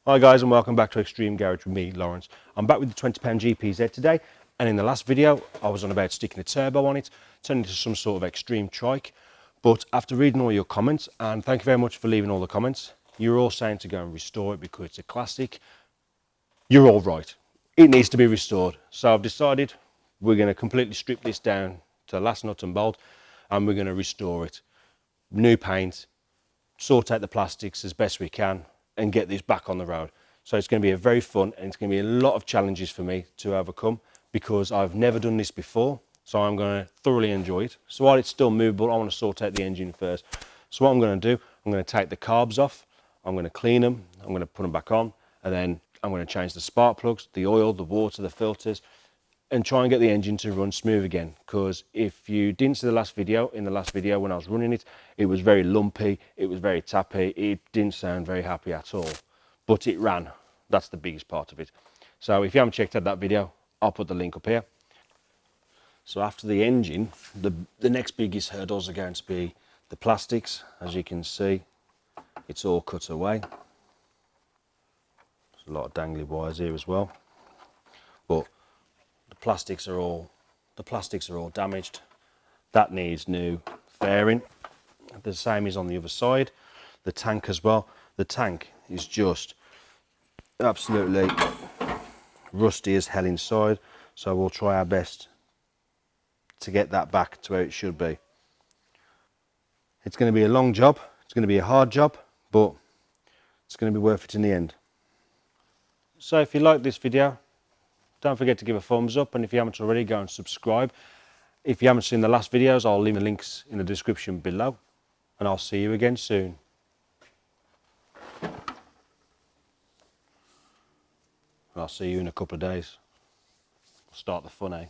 Hi guys, and welcome back to Extreme Garage with me, Lawrence. I'm back with the £20 GPZ today, and in the last video I was on about sticking a turbo on it, turning into some sort of extreme trike. But after reading all your comments, and thank you very much for leaving all the comments, you're all saying to go and restore it because it's a classic. You're all right, it needs to be restored. So I've decided we're going to completely strip this down to the last nut and bolt, and we're going to restore it. New paint, sort out the plastics as best we can, and get this back on the road. So it's going to be a very fun, and it's going to be a lot of challenges for me to overcome because I've never done this before. So I'm going to thoroughly enjoy it. So while it's still movable, I want to sort out the engine first. So what I'm going to do, I'm going to take the carbs off, I'm going to clean them, I'm going to put them back on, and then I'm going to change the spark plugs, the oil, the water, the filters, and try and get the engine to run smooth again. Because if you didn't see the last video, in the last video when I was running it, it was very lumpy, it was very tappy, it didn't sound very happy at all, but it ran. That's the biggest part of it. So if you haven't checked out that video, I'll put the link up here. So after the engine, the next biggest hurdles are going to be the plastics. As you can see, it's all cut away. There's a lot of dangly wires here as well, but the plastics are all damaged. That needs new fairing. The same is on the other side. The tank as well. The tank is just absolutely rusty as hell inside, so we'll try our best to get that back to where it should be. It's going to be a long job, it's going to be a hard job, but it's going to be worth it in the end. So if you like this video, don't forget to give a thumbs up, and if you haven't already, go and subscribe. If you haven't seen the last videos, I'll leave the links in the description below, and I'll see you again soon. I'll see you in a couple of days. Start the fun, eh?